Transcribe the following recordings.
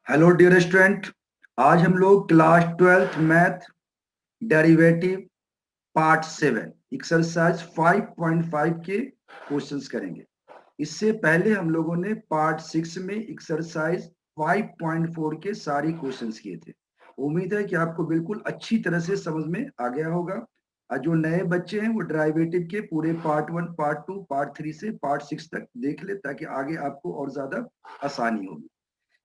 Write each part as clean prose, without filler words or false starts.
Hello dear student. आज हम लोग class 12th math derivative part 7 exercise 5.5 के क्वेश्चंस करेंगे। इससे पहले हम लोगों ने पार्ट 6 में एक्सरसाइज 5.4 के सारे क्वेश्चंस किए थे। उम्मीद है कि आपको बिल्कुल अच्छी तरह से समझ में आ गया होगा। और जो नए बच्चे हैं वो डेरिवेटिव के पूरे पार्ट 1, पार्ट 2, पार्ट 3 से पार्ट 6 तक देख ले, ताकि आगे आपको और ज्यादा आसानी होगी।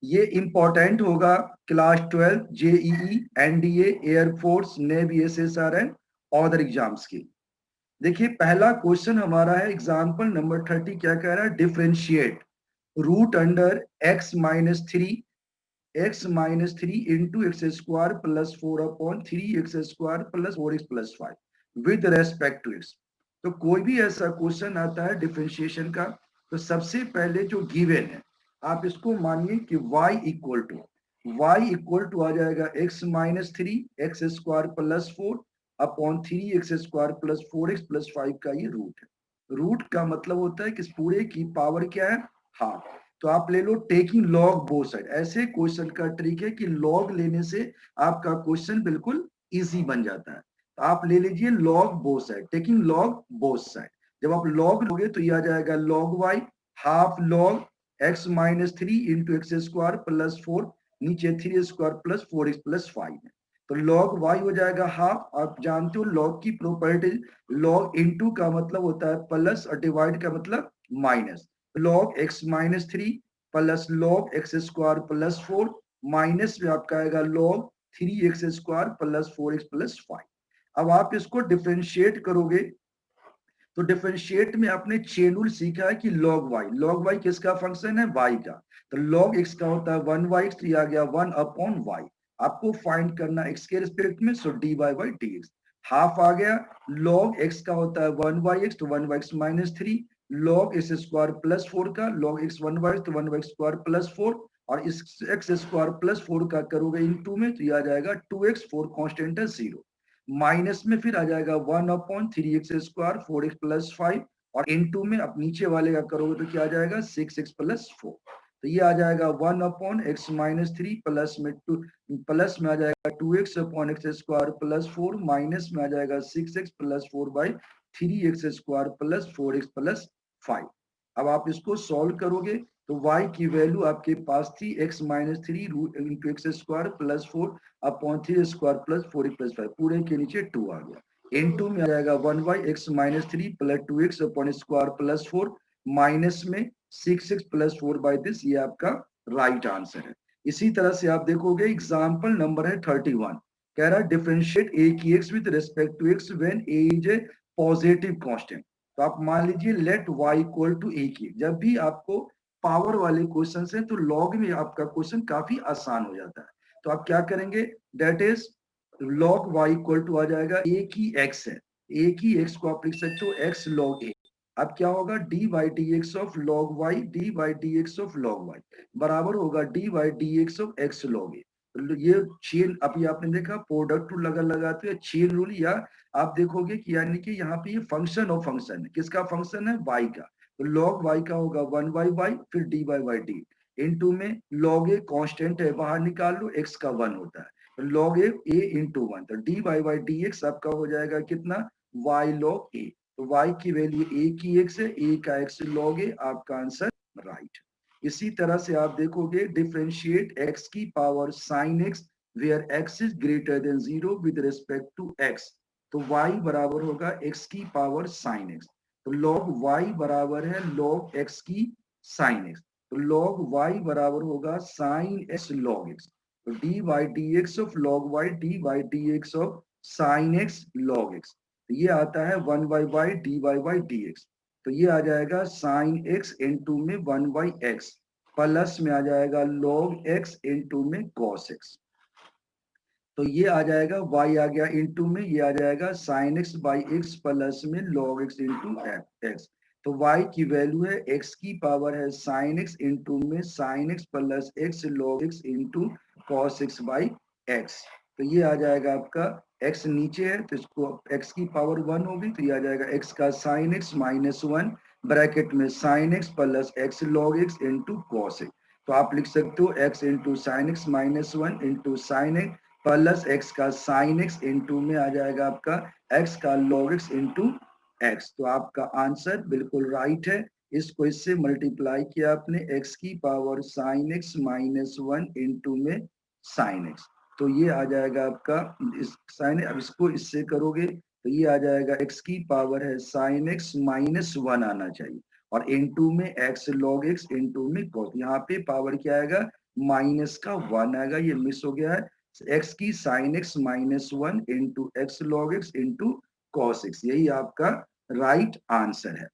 ये इंपॉर्टेंट होगा class 12 JEE, NDA, air force, navy, SSR and other exams की। देखिए पहला क्वेश्चन हमारा है एग्जाम्पल नंबर 30। क्या कह रहा है? Differentiate root under x-3 into x square plus 4/3 x² plus 4x+5 with respect to x। तो कोई भी ऐसा क्वेश्चन आता है डिफरेंशिएशन का, तो सबसे पहले जो गिवन है आप इसको मानिए कि y इक्वल टू आ जाएगा x-3 x² plus 4/3 x² plus 4x+5 का ये रूट है। रूट का मतलब होता है कि इस पूरे की पावर क्या है? हाफ। तो आप ले लो टेकिंग लॉग बोथ साइड। ऐसे क्वेश्चन का ट्रिक है कि लॉग लेने से आपका क्वेश्चन बिल्कुल इजी बन जाता है। तो आप ले लीजिए log both side, taking log both side. जब आप लॉग लोगे तो ये आ जाएगा log y half log x-3 into x² plus 4, नीचे 3 स्क्वायर प्लस 4x+5 है। तो लॉग y हो जाएगा हाफ। आप जानते हो लॉग की प्रॉपर्टी, लॉग इनटू का मतलब होता है प्लस और डिवाइड का मतलब minus. Log x-3 plus log x² plus 4 minus में आपका आएगा लॉग 3x² प्लस 4x+5। अब आप इसको डिफरेंशिएट करोगे तो डिफरेंशिएट में आपने चेन रूल सीखा है कि लॉग वाई किसका फंक्शन है? वाई का। तो लॉग एक्स का होता है 1/x, तो ये आ गया 1/y। आपको फाइंड करना एक्स के रिस्पेक्ट में, सो dy/dx। हाफ आ गया। लॉग एक्स का होता है 1/x, तो 1/x-3। लॉग x² प्लस 4 का, लॉग x 1/x, तो 1/x² प्लस 4। और इस x² प्लस 4 का करोगे इनटू में, तो ये आ जाएगा 2x, 4 कॉन्स्टेंट है 0। माइनस में फिर आ जाएगा 1/3 x² 4x+5। और इनटू में अब नीचे वाले का करोगे तो क्या आ जाएगा? 6x+4। तो ये आ जाएगा 1/x-3 प्लस में 2, प्लस में आ जाएगा 2x/x² प्लस 4, माइनस में आ जाएगा 6x+4/3 x² प्लस 4x+5। अब आप इसको सॉल्व करोगे तो y की वैल्यू आपके पास थी x-3 root into x² plus 4/3 plus 4x+5, पूरे के नीचे 2 आ गया। इनटू में आ जाएगा 1/x-3 plus 2x/² plus 4, minus में 6x+4/this। ये आपका राइट आंसर है। इसी तरह से आप देखोगे एग्जाम्पल नंबर है 31। कह रहा है डिफरेंशिएट a की x with respect to x when a is a positive constant. तो आप मान लीजिए let y equal to a की। जब भी आपको पावर वाले क्वेश्चन है तो लॉग में आपका क्वेश्चन काफी आसान हो जाता है। तो आप क्या करेंगे? That is log y equal to आ जाएगा a की x है, a की x को आप लिख सकते हो x log a। अब क्या होगा? dy/dx of log y, dy/dx of log y बराबर होगा dy/dx of x log a। ये चेन अभी आपने देखा प्रोडक्ट रूल लगा लगाते हैं, चेन रूल। या आप देखोगे कि यानी कि यहाँ पे ये फंक्शन ऑफ फंक्शन है। किसका फंक्शन है? y का। तो log y का होगा 1/y, फिर dy/d। इनटू में log a कांस्टेंट है, बाहर निकाल लो, x का 1 होता है, तो log a इंटू 1। तो dy/dx आपका हो जाएगा कितना? y log a। तो y की वैल्यू a की x है, a का x log a। आपका आंसर राइट। इसी तरह से आप देखोगे डिफरेंशिएट x की power sin x where x is greater than 0 with respect to x। तो y बराबर होगा x की पावर sin x। तो log y बराबर है log x की sin x। तो log y बराबर होगा sin x log x। तो dy/dx of log y, dy/dx of sin x log x। तो ये आता है 1/y dy/dx। तो ये आ जाएगा sin x इंटू में 1/x, प्लस में आ जाएगा log x इंटू में cos x। तो ये आ जाएगा y आ गया इंटू में, ये आ जाएगा sin x by x plus में log x इंटू x। तो y की वैल्यू है x की पावर है sin x इंटू में sin x plus x log x into cos x by x। तो ये आ जाएगा आपका x नीचे है तो इसको x की पावर 1 होगी, तो ये आ जाएगा x का sin x माइनस 1 ब्रैकेट में sin x plus x log x into cos x। तो आप लिख सकते हो x into sine x minus one into sine x plus x का साइन एक्स इंटू में आ जाएगा आपका x का लॉग एक्स इंटू एक्स। तो आपका आंसर बिल्कुल राइट है। इसको इससे मल्टीप्लाई किया आपने x की power sine x minus one into में साइन एक्स, तो ये आ जाएगा आपका इस साइन। अब इसको इससे करोगे तो ये आ जाएगा x की पावर है साइन एक्स माइनस वन आना चाहिए और इंटू में x लॉग एक्स इंटू में कॉस। यहाँ पे पावर क्या आएगा, माइनस का वन आएगा, ये मिस हो गया है। x की sine x minus one into x log x into cos x, यही आपका राइट आंसर है।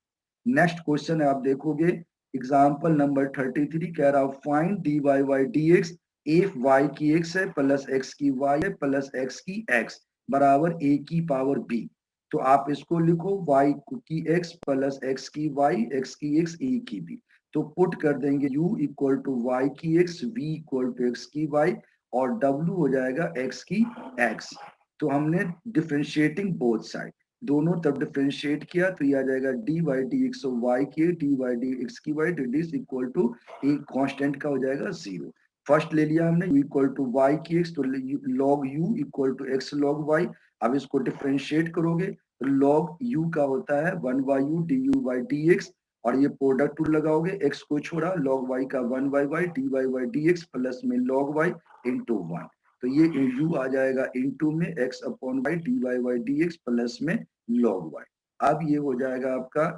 नेक्स्ट क्वेश्चन है, आप देखोगे एग्जाम्पल नंबर 33 कह रहा हूं find d y y d x if y की एक्स है प्लस एक्स की वाई है प्लस एक्स की एक्स बराबर ए की पावर बी। तो आप इसको लिखो y की x प्लस x की y x की x e की b। तो पुट कर देंगे u इक्वल टू y की x v equal to x की y और w हो जाएगा x की x। तो हमने डिफ्रेंशिएटिंग बोथ साइड, दोनों तरफ डिफ्रेंशिएट किया तो ये आ जाएगा d y d x y की डी वाई डी एक्स की y d equal to a constant का हो जाएगा जीरो। फर्स्ट ले लिया हमने u इक्वल टू वाई की एक्स, तो log u equal to x log y. अब इसको डिफ्रेंशिएट करोगे तो लॉग u का होता है one by u d u by d x और ये प्रोडक्ट टू लगाओगे x को छोड़ा लॉग y का one by y d y by d x plus में लॉग y इंटू वन। तो ये u आ जाएगा इंटू में x upon y d y by d x plus में लॉग y। अब ये हो जाएगा आपका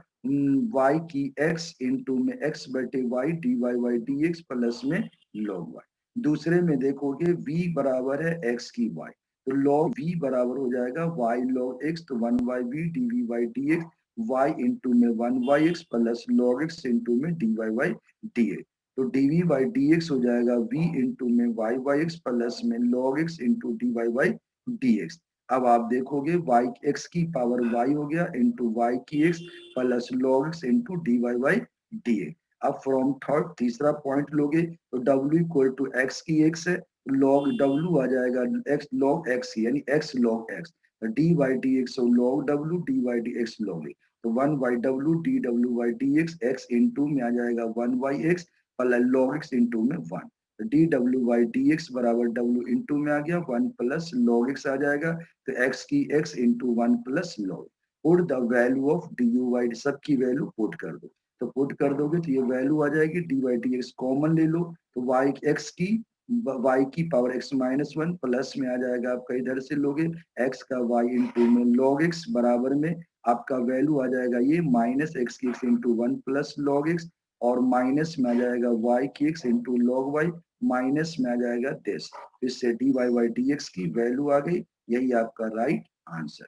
y की x इंटू में x बटे y D y by d x plus में लॉग y। दूसरे में देखोगे v बराबर है x की y, तो लॉग v बराबर हो जाएगा y लॉग x, तो one by v d v by d x y into में one by x plus log x into में d y by d x. तो d v by d x हो जाएगा v into में y by x plus में log x into d y by d x. अब आप देखोगे y x की पावर y हो गया इंटू वाई की x plus log x into d y by d x. अब फ्रॉम थर्ड तीसरा पॉइंट लोगे तो w इक्वल टू x की x है, लॉग w आ जाएगा x लॉग x यानी x log x, D by d x log w D by d x log x। तो one by W D W by d x x into में आ जाएगा one by x plus log x into में one. D W by d x बराबर W into में आ गया one plus log x आ जाएगा, तो एक्स की x into one plus log. Put the value of D u by सबकी value put कर दो, तो पुट कर दोगे तो ये वैल्यू आ जाएगी D by d x common ले लो तो वाई एक्स की y की power x minus one plus में आ जाएगा आपका इधर से लोगे x का y इंटू में लॉग x बराबर में आपका वैल्यू आ जाएगा ये माइनस एक्स की x into one plus log x और माइनस में आ जाएगा y की x into log y minus में आ जाएगा दिस। इससे d y by d x की वैल्यू आ गई, यही आपका राइट आंसर।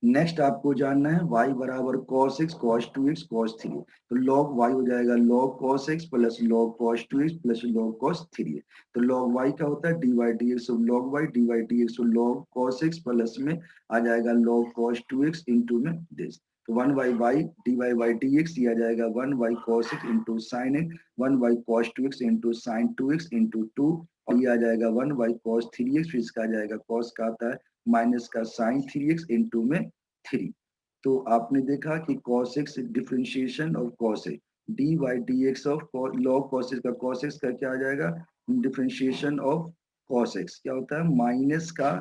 नेक्स्ट आपको जानना है y बराबर cos x cos 2x cos 3, तो log y हो जाएगा log cos x plus log cos 2x plus log cos 3 है। तो log y का होता है dy dx log y dy dx log cos x plus में आ जाएगा log cos 2x इंटू में दिस। तो one by y d y by d x ये आ जाएगा one by cos x into sine x one by cos two x into sine two x into two और ये आ जाएगा one by cos three x, फिर इसका आ जाएगा कॉस का आता है माइनस का साइन थ्री एक्स इंटू में थ्री। तो आपने देखा कि cos x differentiation of cos x D by d x of log cos x का cos x का क्या आ जाएगा डिफरेंशिएशन ऑफ cos x क्या होता है माइनस का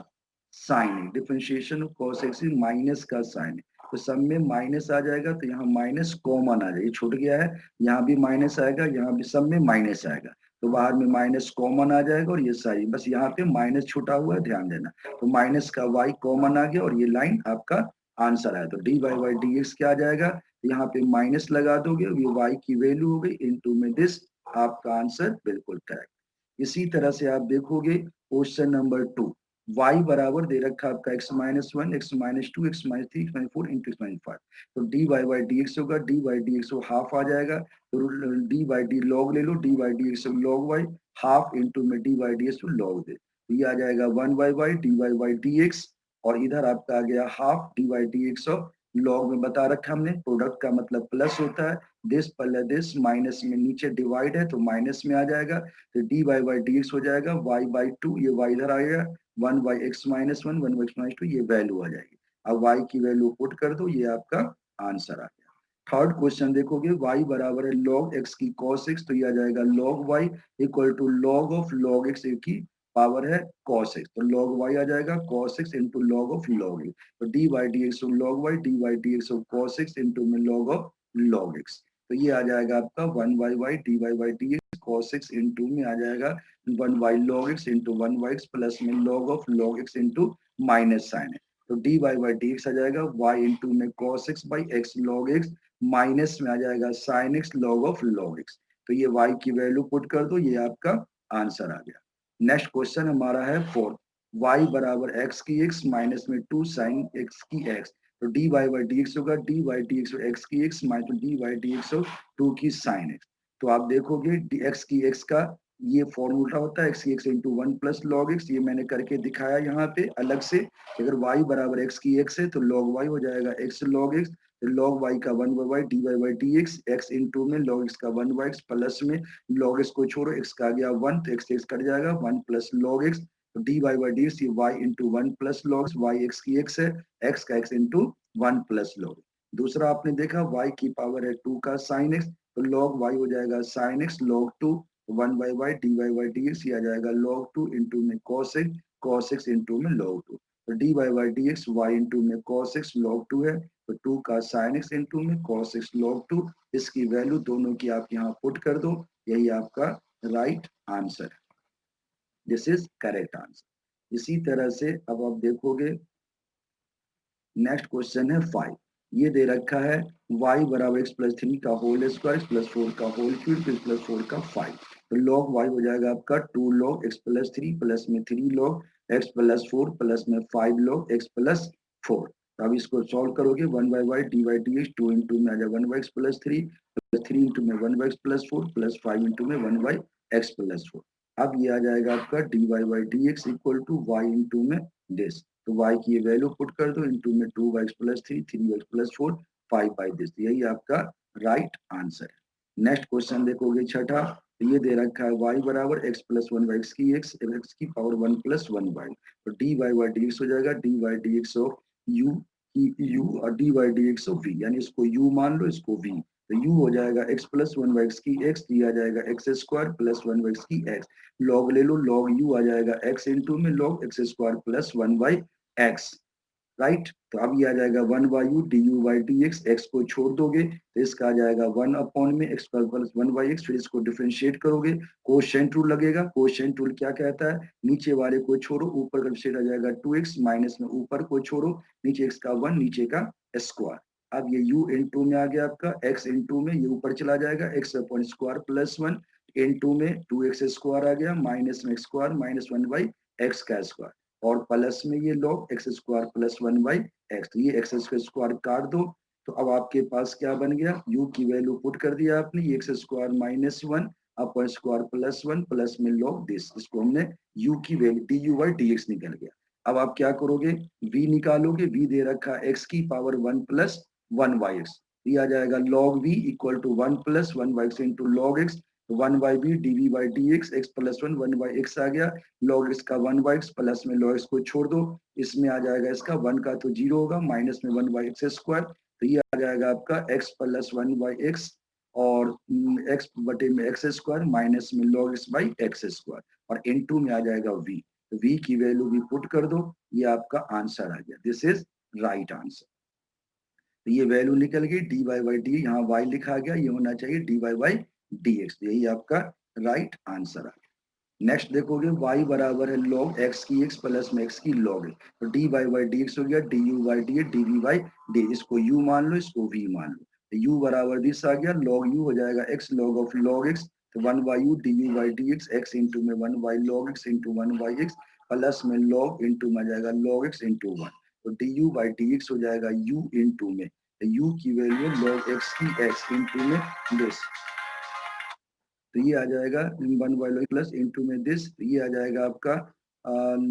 sine, differentiation of cos x minus का साइन। तो सब में माइनस आ जाएगा तो यहाँ माइनस कॉमन आ जाएगा, छूट गया है यहाँ भी माइनस आएगा यहाँ भी सब में माइनस आएगा तो बाहर में माइनस कॉमन आ जाएगा और ये सारी बस यहाँ पे माइनस छूटा हुआ है ध्यान देना। तो माइनस का y कॉमन आ गया और ये लाइन आपका आंसर आया। तो d y by d x क्या आ जाएगा, यहाँ पे माइनस लगा दोगे ये y की वैल्यू हो गई इंटू में दिस, आपका आंसर बिल्कुल करेक्ट। इसी तरह से आप देखोगे क्वेश्चन नंबर 2 y बराबर दे रखा आपका x minus one x minus two x minus three x minus four into x minus five. तो d y by d x होगा d y d x half आ जाएगा तो डी बाई डी लॉग ले लो d y d x log y half into में d y d x log दे, तो ये आ जाएगा one by y d y by d x और इधर आपका आ गया half d y d x of log में बता रखा हमने प्रोडक्ट का मतलब प्लस होता है दिस प्लस दिस माइनस में नीचे डिवाइड है तो माइनस में आ जाएगा तो d y by d x हो जाएगा वाई बाई टू ये वाई इधर आएगा one by x minus one one by x minus two ये वैल्यू आ जाएगी। अब वाई की वैल्यू पुट कर दो ये आपका आंसर आ गया। थर्ड क्वेश्चन देखोगे y बराबर है log x की cos x, तो ये आ जाएगा log y equal to log of log x की पावर है cos x, तो log y आ जाएगा cos x into log of log x, तो dy dx of log y dy dx of cos x into में log of log x, तो ये आ जाएगा आपका 1 y dy dx cos x into में आ जाएगा 1 y log x into 1 y plus में log of log x into minus sine है, तो dy dx आ जाएगा y इंटू में cos x by x log x minus में आ जाएगा sine x log of log x, तो ये y की वैल्यू पुट कर दो, ये आपका आंसर आ गया। नेक्स्ट क्वेश्चन हमारा है फोर्थ, y बराबर x की x माइनस में 2 साइन x की x, तो dy बाई डी एक्स होगा dy dx x की x minus dy dx of 2 की साइन x, तो आप देखोगे x की x का ये फॉर्मूला होता है x की x into 1 plus log x, ये मैंने करके दिखाया यहाँ पे अलग से, अगर y बराबर x की x है तो log y हो जाएगा x log x, log y का 1/y dy by d x x into में log x का 1/x प्लस में log x को छोड़ो x का आ गया 1, तो x x कट जाएगा 1 प्लस log x, तो dy बाई डी एक्स ये y into 1 plus log y x की x है, x का x इंटू 1 प्लस log। दूसरा आपने देखा y की पावर है 2 का साइन x, तो log y हो जाएगा sine x log 2 1/y dy by d x ये आ जाएगा log 2 इंटू में cos x इंटू में log 2, तो dy by d x y into में cos x log 2 है, तो 2 का साइन एक्स इंटू में cos x log 2, इसकी वैल्यू दोनों की आप यहाँ पुट कर दो, यही आपका राइट आंसर है, दिस इज करेक्ट आंसर। इसी तरह से अब आप देखोगे नेक्स्ट क्वेश्चन है 5, ये दे रखा है y बराबर x प्लस 3 का होल स्क्वायर x प्लस 4 का होल क्यूब x प्लस 4 का 5, तो log y हो जाएगा आपका 2 log x प्लस 3 प्लस में 3 log x प्लस 4 प्लस में 5 log x प्लस 4, तो अब इसको सॉल्व करोगे 1/y dy dx 2 इंटू में आ जाएगा 1/x प्लस 3 प्लस 3 इंटू में 1/x प्लस 4 प्लस 5 इंटू में 1/x प्लस 4, अब ये आ जाएगा आपका dy by d x equal to y into में दिस, तो y की वैल्यू पुट कर दो इंटू में 2x plus 3 3x plus 4 5 by this, यही आपका राइट आंसर है। नेक्स्ट क्वेश्चन देखोगे छठा, तो ये दे रखा है y बराबर x प्लस 1 बाई x की पावर 1 प्लस 1 बाई, तो d y by d x हो जाएगा d y d x of u u और d y d x of v, यानी इसको u मान लो इसको v, तो u हो जाएगा x प्लस 1 बाई x की x दिया जाएगा x square plus 1 by x की x, लॉग ले लो लॉग u आ जाएगा x इंटू में log x square plus 1 by x, right, तो अब ये आ जाएगा 1 by u d u by d x, x को छोड़ दोगे तो इसका आ जाएगा 1 अपॉन में एक्स प्लस 1 बाई एक्स, फिर इसको डिफरेंशिएट करोगे कोशेंट रूल लगेगा, कोशेंट रूल क्या कहता है नीचे वाले को छोड़ो ऊपर का डिफरेंशिएट आ जाएगा 2x माइनस में ऊपर को छोड़ो नीचे x का 1 नीचे का स्क्वायर, अब ये u इंटू में आ गया आपका x इंटू में ये ऊपर चला जाएगा x upon square plus 1 into में 2x स्क्वायर आ गया माइनस में स्क्वायर माइनस 1 बाई एक्स का स्क्वायर, और प्लस में ये log x square plus 1 by x, तो ये एक्स स्क्वायर काट दो, तो अब आपके पास क्या बन गया u की वैल्यू पुट कर दिया आपने, ये x square minus 1 upon square plus 1 plus में log दिस, इसको हमने u की value D u by d x निकल गया। अब आप क्या करोगे v निकालोगे, v दे रखा है x की पावर 1 प्लस 1 बाई एक्स, ये आ जाएगा log v equal to 1 plus 1 by x into log x, 1 by b d v by d x x plus 1 1 by x आ गया, log x का 1 बाई एक्स प्लस में log x को छोड़ दो, इसमें आ जाएगा इसका 1 का तो 0 होगा माइनस में 1 बाई एक्स स्क्वायर, तो ये आ जाएगा आपका x प्लस 1 बाई एक्स और x बटे में एक्स स्क्वायर माइनस में log x by x square और इनटू में आ जाएगा v, तो v की वैल्यू भी पुट कर दो, ये आपका आंसर आ गया, दिस इज राइट आंसर, तो ये वैल्यू निकल गई डी वाई बाई डी, यहाँ y लिखा गया ये होना चाहिए d y by d x, यही आपका राइट आंसर आ गया। नेक्स्ट देखोगे y बराबर है log x की x प्लस में x की log x, तो d y by d x हो गया d u by d d v by d, इसको u मान लो इसको v मान लो, तो u बराबर दिस आ गया log u हो जाएगा x log of log x, तो 1 by u d u by d x x into में 1 by log x into 1 by x plus में log इंटू में आ जाएगा log x इंटू 1, तो D u by d x हो जाएगा u into में, तो u की वैल्यू log x की x इंटू में दिस, तो ये आ जाएगा 1 बाई लॉग प्लस इंटू में दिस, तो ये आ जाएगा आपका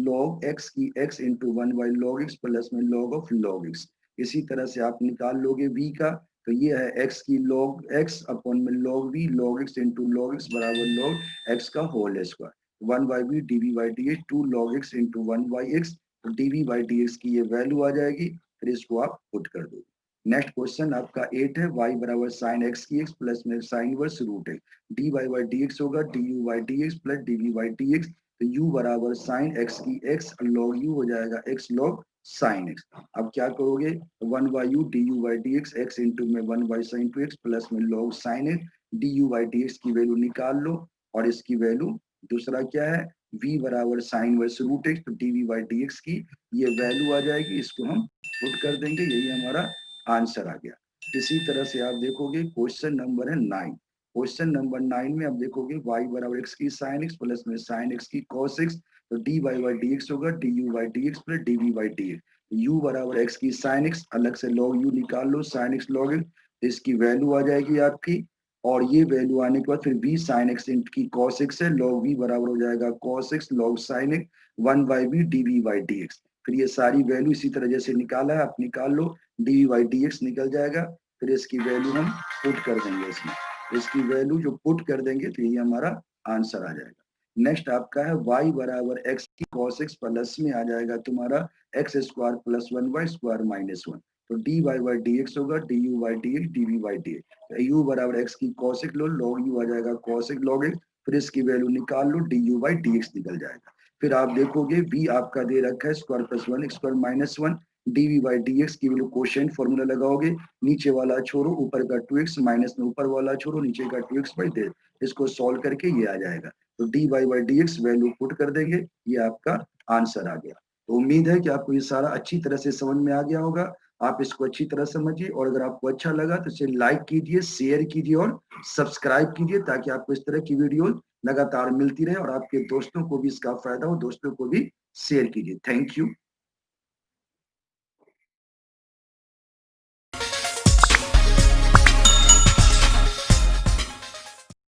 log x की x into 1 by log x plus में log ऑफ log x, इसी तरह से आप निकाल लोगे v का, तो ये है x की log x अपॉन में log v log x into log x बराबर log x का whole square 1 by v d v by d x 2 log x into 1 by x, तो d v by d x की ये value आ जाएगी, फिर इसको आप पुट कर दो, नेक्स्ट क्वेश्चन आपका 8 है, y बराबर साइन एक्स की एक्स प्लस में साइन इनवर्स रूट है, d y by d x होगा, d u by d x plus d v by d x, तो u बराबर साइन एक्स की एक्स लॉग u हो जाएगा x लॉग साइन एक्स। अब क्या करोगे, 1 by u d u by d x x into में 1 by sine two x plus में log sine x, d u by d x की value निकाल लो और इसकी वैल्यू दूसरा क्या है v बराबर साइन वर्स रूट एक्स, तो d v by d x की ये वैल्यू आ जाएगी, इसको हम पुट कर देंगे, यही हमारा आंसर आ गया। इसी तरह से आप देखोगे क्वेश्चन नंबर है 9। क्वेश्चन नंबर 9 में आप देखोगे y बराबर x की साइन एक्स प्लस में साइन एक्स की कॉस एक्स, तो d y by d x होगा, d u by d x plus d v by d x, u बराबर x की साइन एक्स, अलग से लॉग यू निकाल लो, साइन एक्स लॉग एक्स, इसकी वैल्यू आ जाएगी आपकी, और ये वैल्यू आने के बाद फिर v साइन एक्स की कॉस एक्स है, लॉग v बराबर हो जाएगा cos x log sine x 1 by v d v by d x. फिर ये सारी वैल्यू इसी तरह जैसे निकाला है आप निकाल लो, d v by d x निकल जाएगा, फिर इसकी वैल्यू हम पुट कर देंगे इसमें, इसकी वैल्यू जो पुट कर देंगे तो ये हमारा आंसर आ जाएगा। नेक्स्ट आपका है y बराबर x की cos x प्लस में आ जाएगा तुम्हारा x square plus 1 square minus 1, तो d y by d x होगा, d u by d x d v by d x, u बराबर x की cos x लो, लॉग यू आ जाएगा cos x लॉग x, फिर इसकी वैल्यू निकाल लो, d u by d x निकल जाएगा। फिर आप देखोगे v आपका दे रखा है square plus 1 square minus 1, d v by d x की वैल्यू कोशेंट फॉर्मूला लगाओगे, नीचे वाला छोड़ो ऊपर का 2x माइनस में ऊपर वाला छोड़ो नीचे का 2x बाई दे, इसको सॉल्व करके ये आ जाएगा, तो d y by d x value put कर देंगे, ये आपका आंसर आ गया। तो उम्मीद है कि आपको ये सारा अच्छी तरह से समझ में आ गया होगा, आप इसको अच्छी तरह समझिए, और अगर आपको अच्छा लगा तो इसे लाइक कीजिए, शेयर कीजिए और सब्सक्राइब कीजिए, ताकि आपको इस तरह की वीडियो लगातार मिलती रहे और आपके दोस्तों को भी इसका फायदा हो, दोस्तों को भी शेयर कीजिए। Thank you.